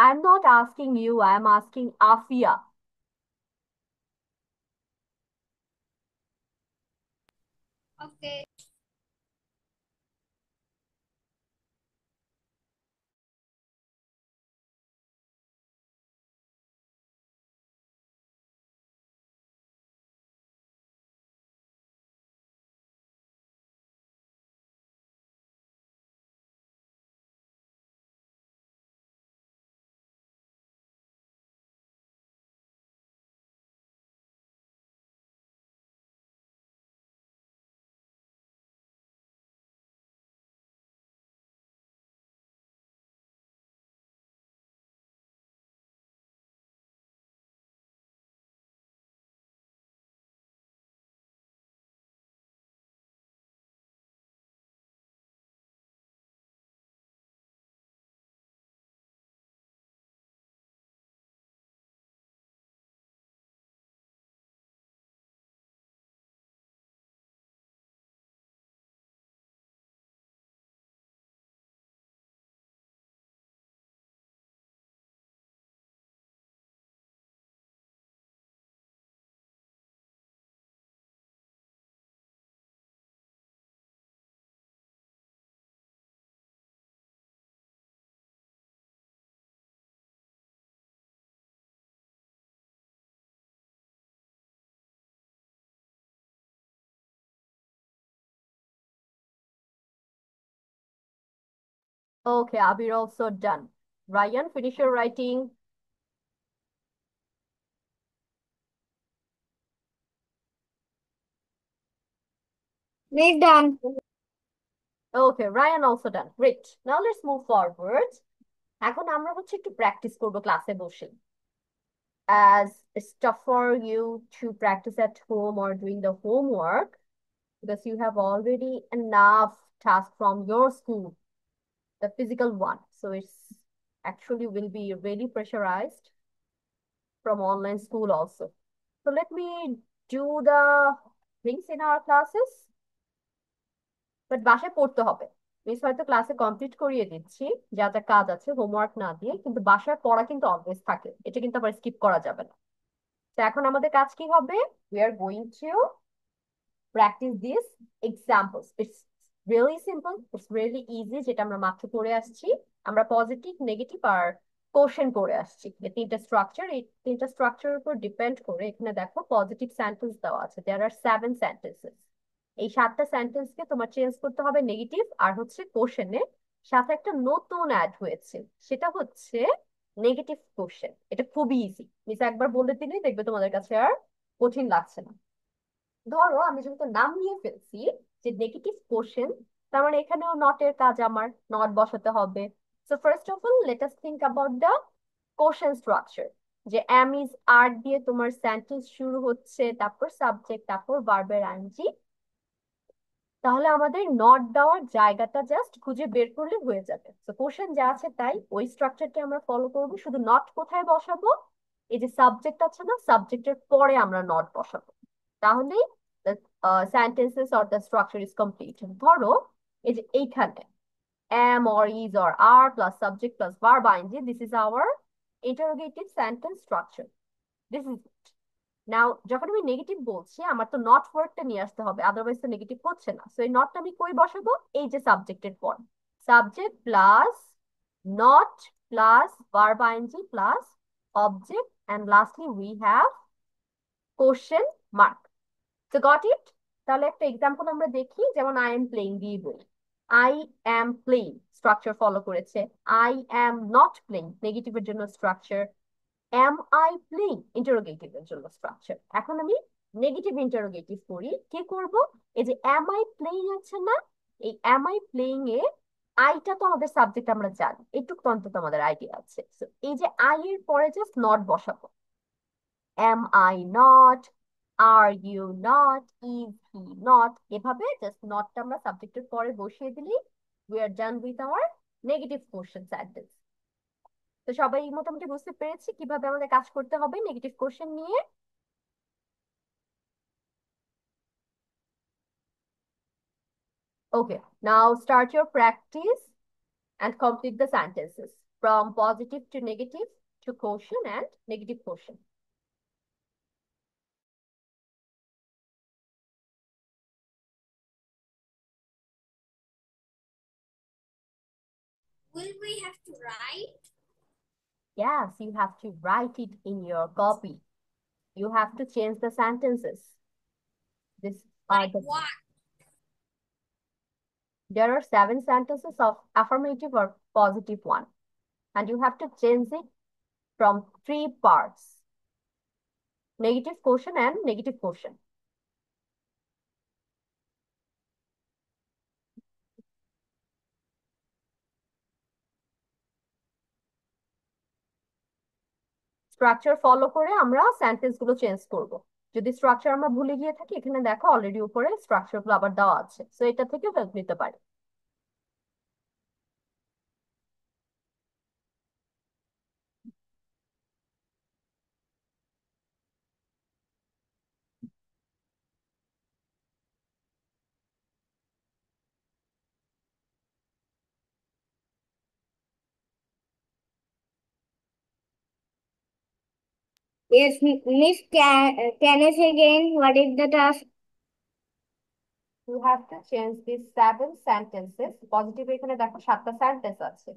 I'm not asking you, I'm asking Afia. Okay. Okay, Abir also done. Ryan, finish your writing. Miss done. Okay, Ryan also done. Great. Now let's move forward. এখন আমরা হচ্ছে একটু practice করব ক্লাসে বসে। As it's tough for you to practice at home or doing the homework because you have already enough task from your school, the physical one. So it's actually will be really pressurized from online school also. So let me do the things in our classes, but বাসায় পড়তে হবে। Miss হয়তো ক্লাসে complete করিয়ে দিচ্ছি যা যা কাজ আছে হোমওয়ার্ক না দিয়ে, কিন্তু বাসায় পড়া কিন্তু অলওয়েজ থাকে, এটা কিন্তু আবার স্কিপ করা যাবে না। তো এখন আমাদের কাজ কি হবে? We are going to practice these examples. It's really simple, it's really easy, যেটা আমরা মাত্র পড়ে আসছি। আমরা পজিটিভ, নেগেটিভ আর কোশ্চেন করে আসছি, যে তিনটা স্ট্রাকচার, এই তিনটা স্ট্রাকচারের উপর ডিপেন্ড করে এখানে দেখো পজিটিভ সেন্টেন্স দেওয়া আছে, দেয়ার আর 7 সেন্টেন্সেস। এই 7টা সেন্টেন্সকে তোমার চেঞ্জ করতে হবে নেগেটিভ, আর হচ্ছে কোশ্চেনে সাথে একটা নতুন অ্যাড হয়েছে, সেটা হচ্ছে নেগেটিভ কোশ্চেন। এটা খুবই ইজি, মিস একবার বলে দিলেই দেখবে তোমাদের কাছে আর কঠিন লাগছে না। ধরো আমি যেহেতু নাম নিয়ে ফেলছি যে নেগেটিভ কোশ্চেন, তার মানে এখানেও নটের কাজ, আমার নট বসাতে হবে। So first of all let us think about the question structure, যে এম ইজ আর দিয়ে তোমার সেন্টেন্স শুরু হচ্ছে, তারপর সাবজেক্ট, তারপর ভার্বের আইএনজি। তাহলে আমাদের নট দেওয়ার জায়গাটা জাস্ট খুঁজে বের করলে হয়ে যাবে। তো কোশ্চেন যা আছে তাই ওই স্ট্রাকচারটা আমরা ফলো করবো, শুধু নট কোথায় বসাবো, এই যে সাবজেক্ট আছে না, সাবজেক্টের পরে আমরা নট বসাবো, তাহলেই sentences or the structure is complete. ধরো এই যে এইখানে am or is or are plus subject plus verb ing, this is our interrogative sentence structure. This is it. নাও যখন আমি নেগেটিভ বলছি, আমার তো নট ওয়ার্ডটা নিয়ে আসতে হবে, আদারওয়াইজ তো নেগেটিভ হচ্ছে না। সো এই নটটা আমি কই বসাবো, এই যে সাবজেক্টের পর, subject plus not plus verb ING plus object, and lastly we have question mark. তো গট ইট? তাহলে একটা এক্সাম্পল আমরা দেখি, যেমন আই এম প্লেইং দিয়ে বলি, I am playing structure follow করেছে, আই এম নট প্লেইং নেগেটিভের জন্য structure, am I playing interrogative এর জন্য স্ট্রাকচার। এখন আমি নেগেটিভ ইন্টারোগেটিভ করি, কি করব, এই যে এম আই প্লেইং আছে না, এই এম আই প্লেইং এ আইটা তো আমাদের সাবজেক্ট, আমরা জানি, এটুকু তো অন্তত আমাদের আইডিয়া আছে। So, এই যে আই এর পরে জাস্ট নট বসাবো, am I not, are you not, is he not, এভাবে জাস্ট নটটা আমরা সাবজেক্টের পরে বসিয়ে দিলেই we are done with our negative question sentence. তো সবাই মোটামুটি বুঝতে পেরেছি কিভাবে আমাদের কাজ করতে হবে নেগেটিভ কোশ্চেন নিয়ে। Okay, now start your practice and complete the sentences from positive to negative to quotient and negative quotient. Will we have to write? Yes, you have to write it in your copy. You have to change the sentences. This are Like the what? There are 7 sentences of affirmative or positive one, and you have to change it from 3 parts: negative quotient and negative quotient. Structure follow করে আমরা sentence গুলো change করব। যদি structure আমরা ভুলে গিয়ে থাকি, এখানে দেখো অলরেডি উপরে স্ট্রাকচার গুলো আবার দেওয়া আছে, সো এটা থেকে হেল্প নিতে পারি। Yes, Miss, can I say again what is the task? You have to change this 7 sentences. Positive এখানে দেখো 7টা সেন্টেন্স আছে,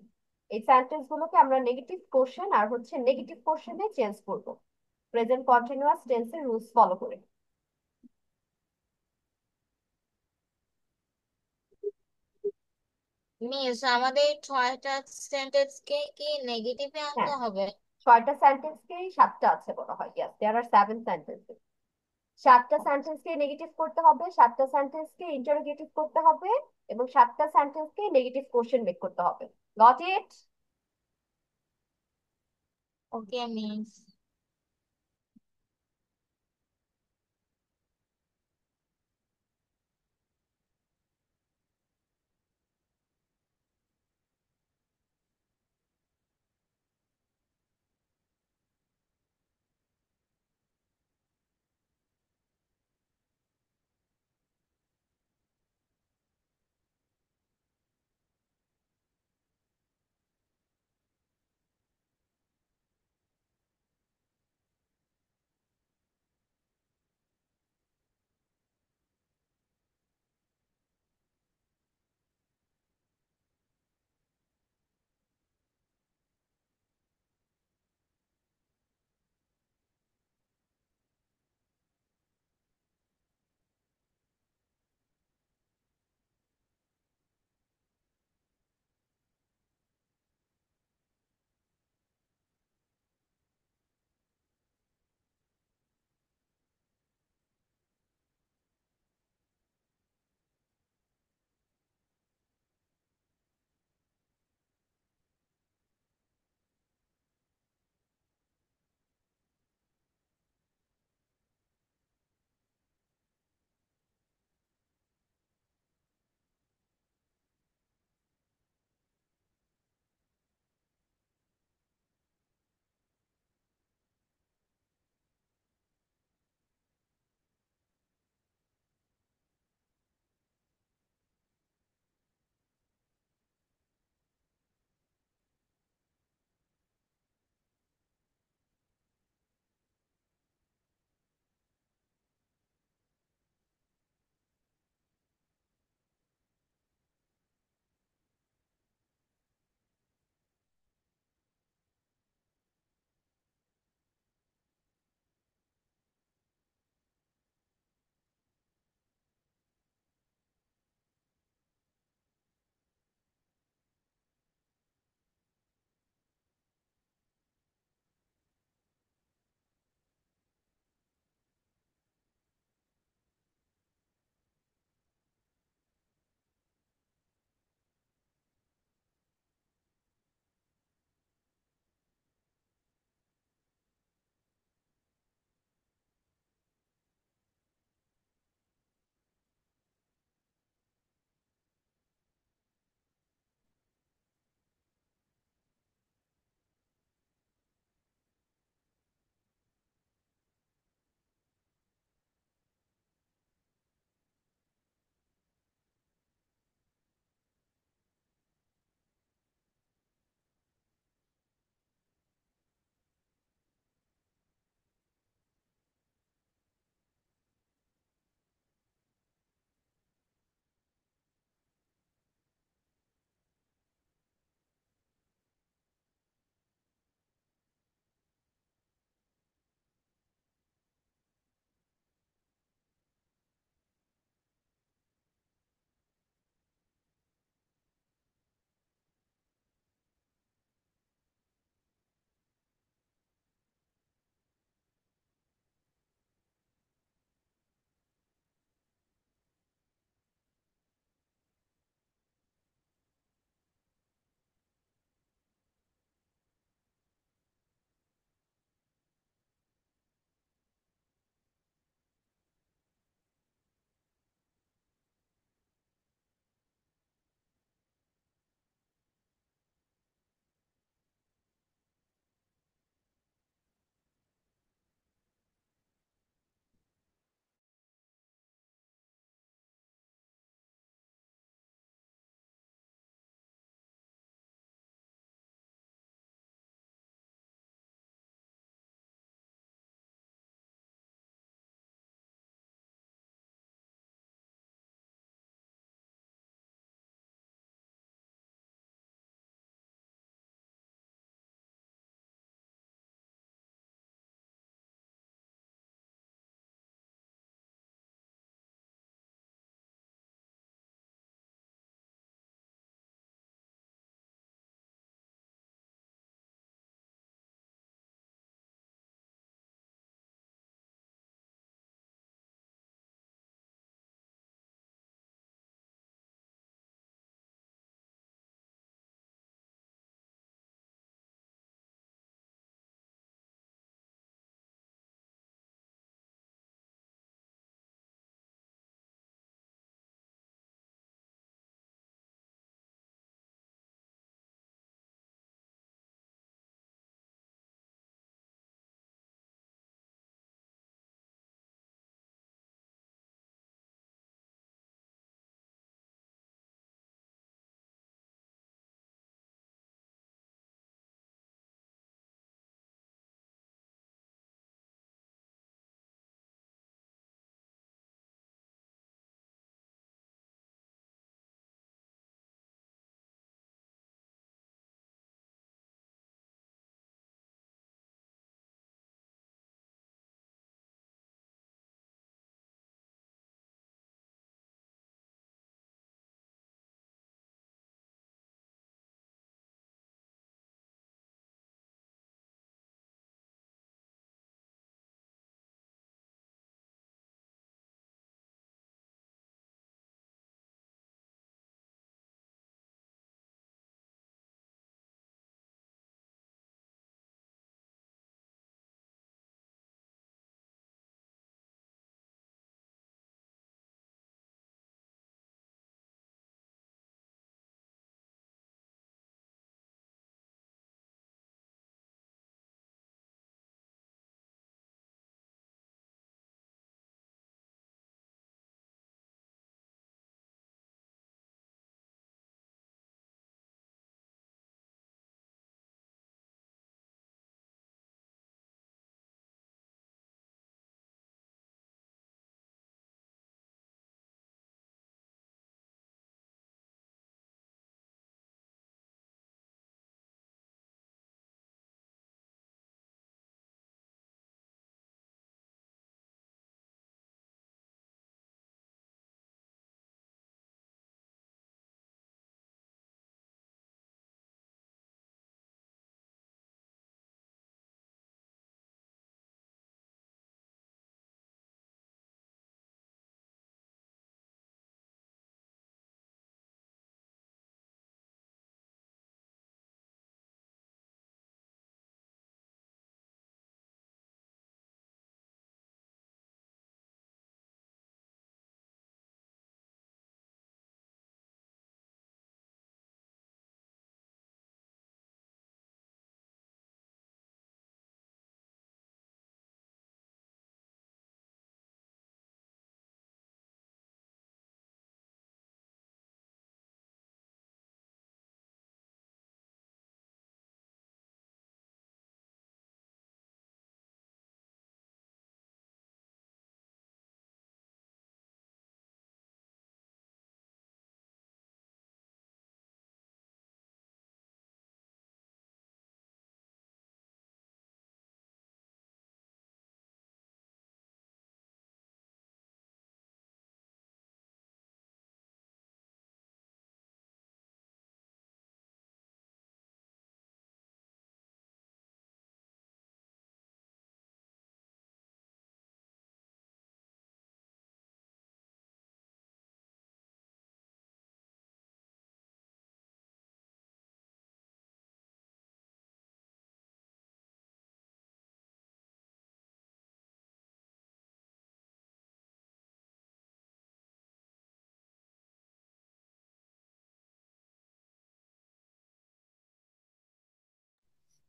এই সেন্টেন্স গুলোকে আমরা নেগেটিভ কোশ্চেন আর হচ্ছে নেগেটিভ কোশ্চেনে চেঞ্জ করব, প্রেজেন্ট কন্টিনিউয়াস টেন্সের রুলস ফলো করে। মিস আমাদের 6টা সেন্টেন্স কে কি নেগেটিভে আনতে হ্যাঁ, হবে? 6টা সেন্টেন্সকেই 7টা আছে বলা হয়, ইয়েস দেয়ার আর 7 সেন্টেন্সেস। 7টা সেন্টেন্সকে নেগেটিভ করতে হবে, 7টা সেন্টেন্সকে ইন্টারোগেটিভ করতে হবে, এবং 7টা সেন্টেন্সকে নেগেটিভ কোশ্চেন মেক করতে হবে। Got it? Okay miss.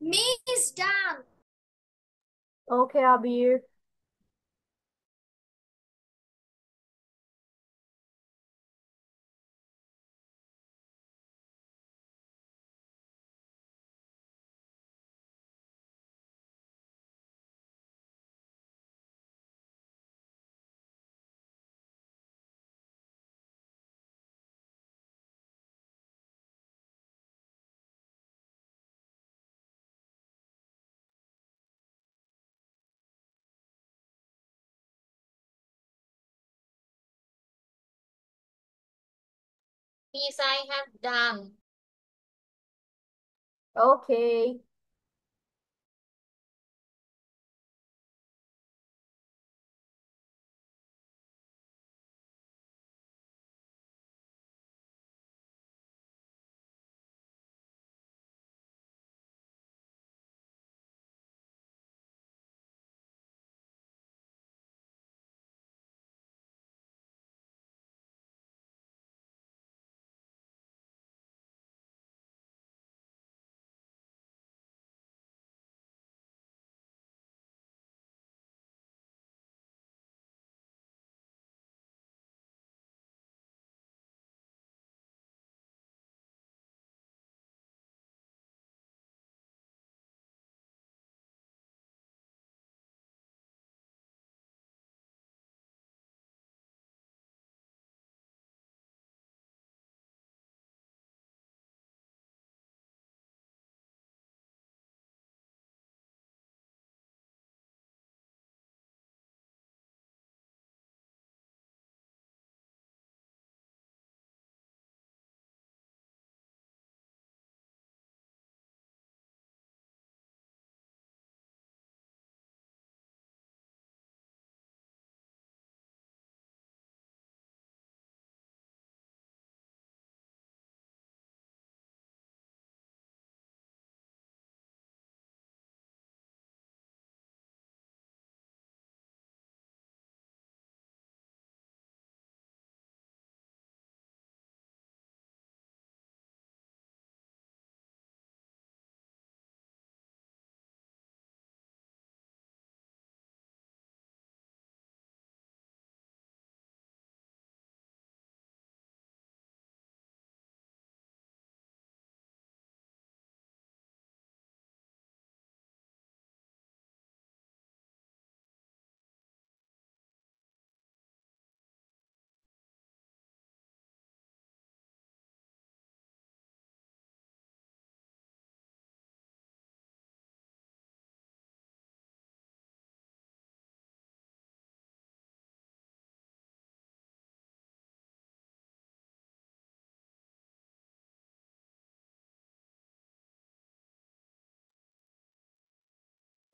Miss done. Okay, Abir. Miss, I have done. Okay.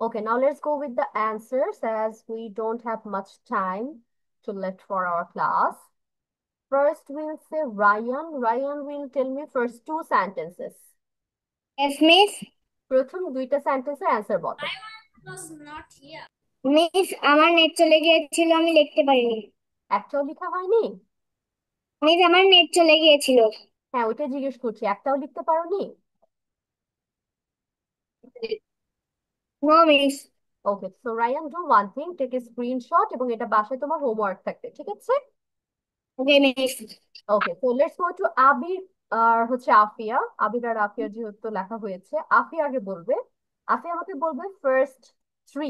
Okay, now let's go with the answers as we don't have much time to left for our class. First, we'll say Ryan. Ryan will tell me first two sentences. Yes, miss. প্রথম দুইটা সেন্টেন্সের answer বলো। I was not here. Miss আমার net চলে গিয়েছিল, আমি লিখতে পারিনি। একটাও লেখা হয়নি? মিস আমার নেট চলে গিয়েছিল। হ্যাঁ, ওইটা জিজ্ঞেস করছি, একটাও লিখতে পারোনি? No miss. Okay, so Rayan, do one thing, take a screenshot এবং এটা বাসায় তোমার হোমওয়ার্ক থাকবে, ঠিক আছে? Okay miss. Okay, so let's go to Abir আর হচ্ছে আফিয়া। আবির আর আফিয়া যেহেতু লেখা হয়েছে, আফিয়া আগে বলবে। আফিয়া আমাকে বলবে first three.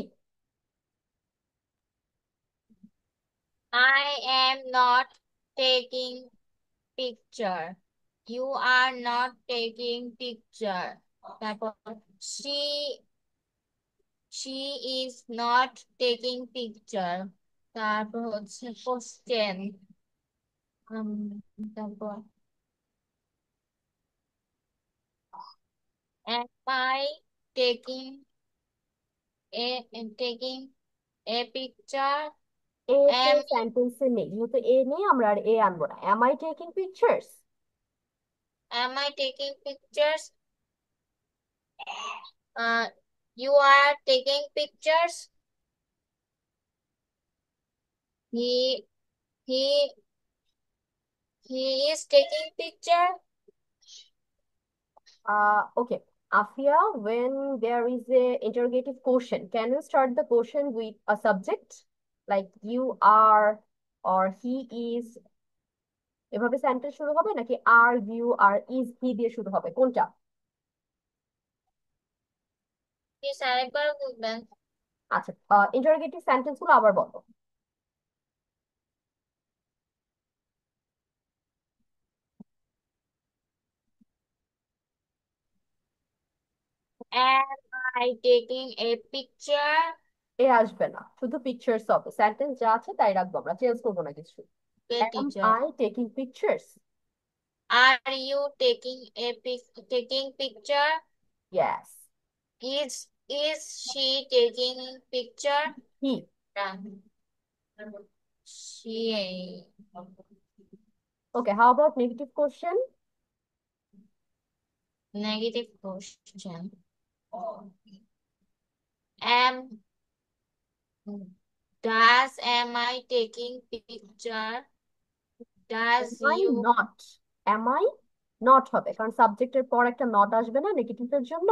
I am not taking picture. You are not taking picture. তারপর she is not taking picture. তারপর হচ্ছে question. তারপর am I taking taking a picture? এ তে Am সেন্টেন্সে নেই, যেহেতু এ নেই আমরা আর এ আনবো না। Am I taking pictures? I taking pictures? You are taking pictures. He he he is taking picture. Okay, Afia, when there is a interrogative question, can you start the question with a subject like you are or he is, এভাবে sentence শুরু হবে নাকি are you R is he দিয়ে শুরু হবে, কোনটা? Please আরেকবার বলবেন। আচ্ছা, ইন্টারোগেটিভ সেন্টেন্স গুলো আবার বলো। Am I taking a picture? এ আসবে না, শুধু পিকচার্স হবে, সেন্টেন্স যা আছে তাই রাখবো, আমরা চেঞ্জ করবো না কিছু। Okay, Am teacher. I taking pictures? Are you taking picture? Yes. Is she taking picture? He. She. Okay, how about negative question? Negative question. Am am I taking picture? Am Does I you not? Am I not হবে, কারণ সাবজেক্টের পর একটা not আসবে না নেগেটিভের জন্য।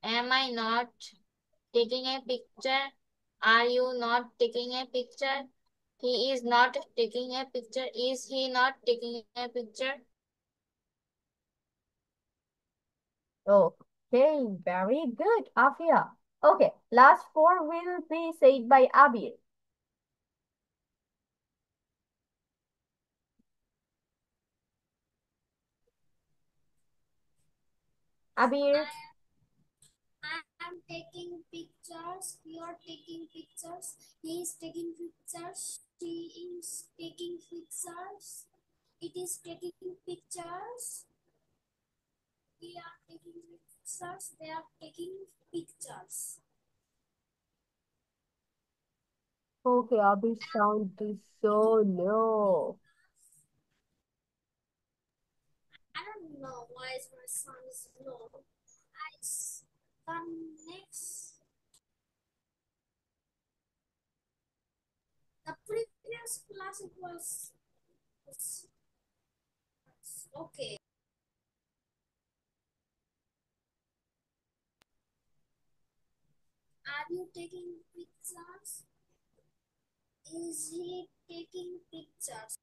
am I not taking a picture? Are you not taking a picture? He is not taking a picture. Is he not taking a picture? Okay, very good, Afia. Okay, last four will be said by Abir. Abir. I am taking pictures. You are taking pictures. He is taking pictures. She is taking pictures. It is taking pictures. We are taking pictures. They are taking pictures. Okay, Abir's sound is so low. I don't know why is my sound is low. Come next. The previous class it was okay. Are you taking pictures? Is he taking pictures?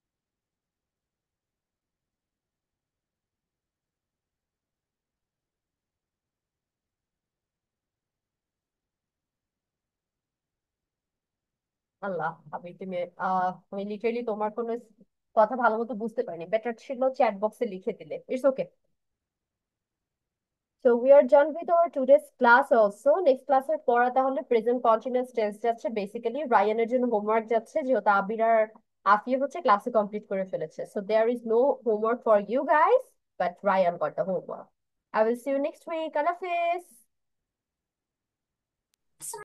আল্লাহ, তুমি আমি literally তোমার কোনো কথা ভালো মতো বুঝতে পারিনি, better ছিল চ্যাট বক্সে লিখে দিলে। It's okay. So we are done with our today's class also. Next class এর পড়া তাহলে প্রেজেন্ট কন্টিনিউয়াস টেন্স যাচ্ছে, বেসিক্যালি রায়ানের জন্য হোমওয়ার্ক যাচ্ছে, যেহেতু আবির আর আফিয়া হচ্ছে ক্লাসে কমপ্লিট করে ফেলেছে। So there is no homework for you guys, but Ryan got the homework. I will see you next week. Allah Hafiz.